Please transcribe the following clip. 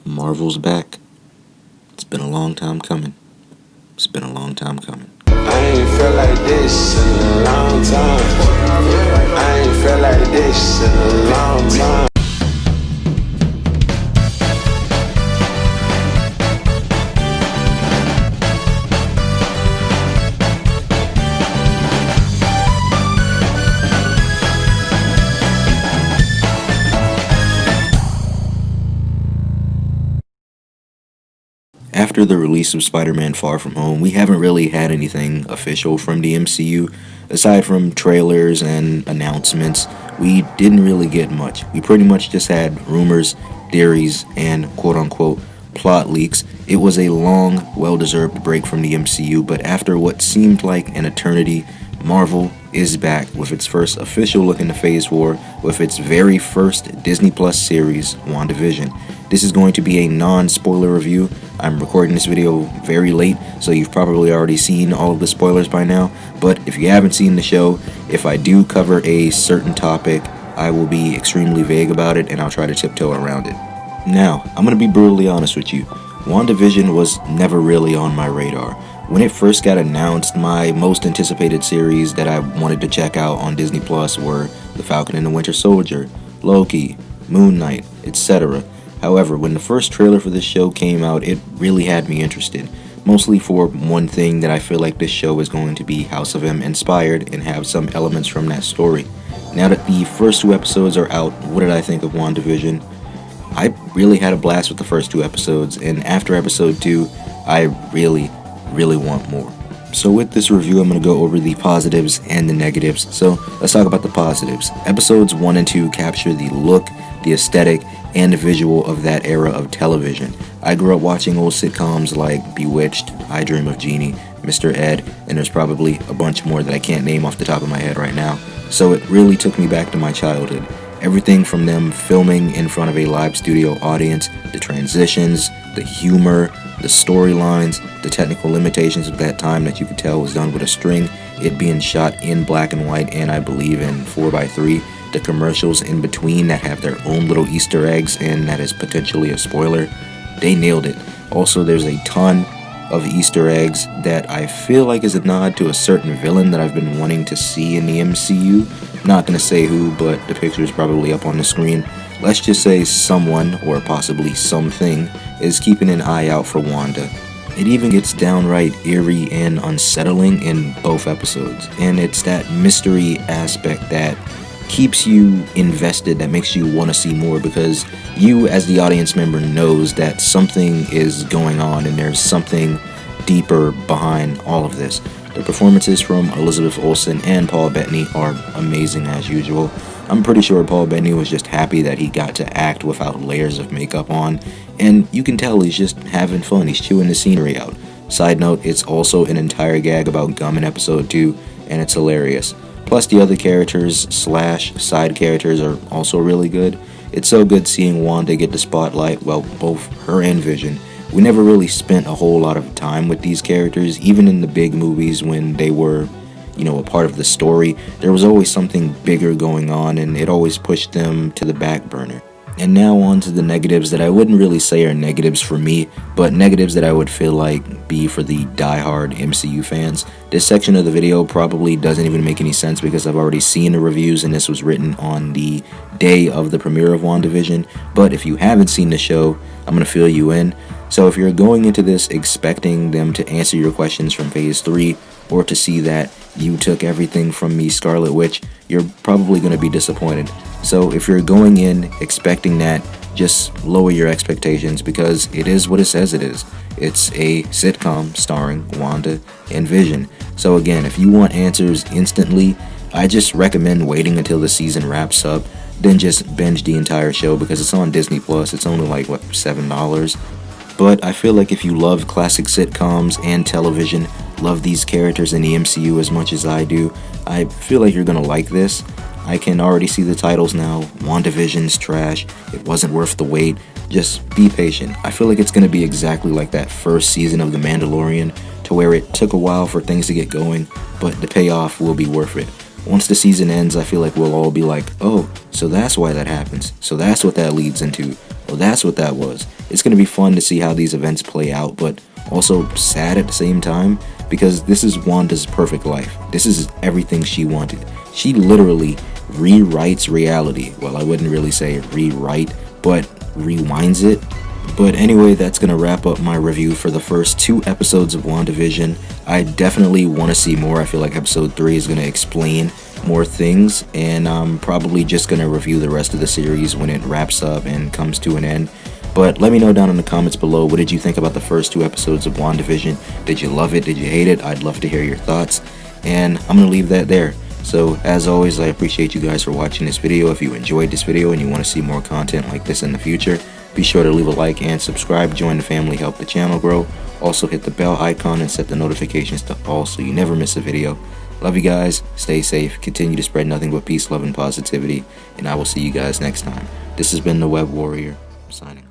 Marvel's back. It's been a long time coming. It's been a long time coming. I ain't felt like this in a long time. I ain't felt like this in a long time. After the release of Spider-Man Far From Home, we haven't really had anything official from the MCU. Aside from trailers and announcements, we didn't really get much. We pretty much just had rumors, theories, and quote-unquote plot leaks. It was a long, well-deserved break from the MCU, but after what seemed like an eternity, Marvel is back with its first official look into Phase 4 with its very first Disney Plus series, WandaVision. This is going to be a non-spoiler review. I'm recording this video very late, so you've probably already seen all of the spoilers by now, but if you haven't seen the show, if I do cover a certain topic, I will be extremely vague about it and I'll try to tiptoe around it. Now, I'm going to be brutally honest with you. WandaVision was never really on my radar. When it first got announced, my most anticipated series that I wanted to check out on Disney Plus were The Falcon and the Winter Soldier, Loki, Moon Knight, etc. However, when the first trailer for this show came out, it really had me interested. Mostly for one thing, that I feel like this show is going to be House of M inspired and have some elements from that story. Now that the first 2 episodes are out, what did I think of WandaVision? I really had a blast with the first 2 episodes, and after episode 2, I really want more. So with this review, I'm going to go over the positives and the negatives. So let's talk about the positives. Episodes 1 and 2 capture the look, the aesthetic, and the visual of that era of television. I grew up watching old sitcoms like Bewitched, I Dream of Jeannie, Mr. Ed, and there's probably a bunch more that I can't name off the top of my head right now. So it really took me back to my childhood. Everything from them filming in front of a live studio audience, the transitions, the humor, the storylines, the technical limitations of that time that you could tell was done with a string, it being shot in black and white and I believe in 4:3, the commercials in between that have their own little Easter eggs and that is potentially a spoiler, they nailed it. Also, there's a ton of Easter eggs that I feel like is a nod to a certain villain that I've been wanting to see in the MCU. Not gonna say who, but the picture is probably up on the screen. Let's just say someone, or possibly something, is keeping an eye out for Wanda. It even gets downright eerie and unsettling in both episodes, and it's that mystery aspect that keeps you invested, that makes you want to see more, because you as the audience member knows that something is going on and there's something deeper behind all of this. The performances from Elizabeth Olsen and Paul Bettany are amazing as usual. I'm pretty sure Paul Bettany was just happy that he got to act without layers of makeup on, and you can tell he's just having fun, he's chewing the scenery out. Side note, it's also an entire gag about gum in episode 2, and it's hilarious. Plus the other characters / side characters are also really good. It's so good seeing Wanda get the spotlight, well, both her and Vision. We never really spent a whole lot of time with these characters, even in the big movies when they were, a part of the story. There was always something bigger going on and it always pushed them to the back burner. And now on to the negatives that I wouldn't really say are negatives for me, but negatives that I would feel like be for the die-hard MCU fans. This section of the video probably doesn't even make any sense because I've already seen the reviews and this was written on the day of the premiere of WandaVision, but if you haven't seen the show, I'm going to fill you in. So if you're going into this expecting them to answer your questions from Phase 3, or to see that you took everything from me, Scarlet Witch, you're probably going to be disappointed. So if you're going in expecting that, just lower your expectations because it is what it says it is. It's a sitcom starring Wanda and Vision. So again, if you want answers instantly, I just recommend waiting until the season wraps up, then just binge the entire show because it's on Disney Plus. It's only like, $7? But I feel like if you love classic sitcoms and television, love these characters in the MCU as much as I do, I feel like you're gonna like this. I can already see the titles now. WandaVision's trash. It wasn't worth the wait. Just be patient. I feel like it's gonna be exactly like that first season of The Mandalorian, to where it took a while for things to get going, but the payoff will be worth it. once the season ends, I feel like we'll all be like, oh, so that's why that happens. So that's what that leads into. Oh, that's what that was. It's going to be fun to see how these events play out, but also sad at the same time, because this is Wanda's perfect life. This is everything she wanted. She literally rewrites reality. Well, I wouldn't really say rewrite, but rewinds it. But anyway, that's going to wrap up my review for the first 2 episodes of WandaVision. I definitely want to see more. I feel like episode 3 is going to explain more things, and I'm probably just going to review the rest of the series when it wraps up and comes to an end. But let me know down in the comments below, what did you think about the first 2 episodes of WandaVision? Did you love it? Did you hate it? I'd love to hear your thoughts, and I'm going to leave that there. So as always, I appreciate you guys for watching this video. If you enjoyed this video and you want to see more content like this in the future, be sure to leave a like and subscribe, join the family, help the channel grow. Also hit the bell icon and set the notifications to all so you never miss a video. Love you guys, stay safe, continue to spread nothing but peace, love, and positivity, and I will see you guys next time. This has been the Web Warrior, signing off.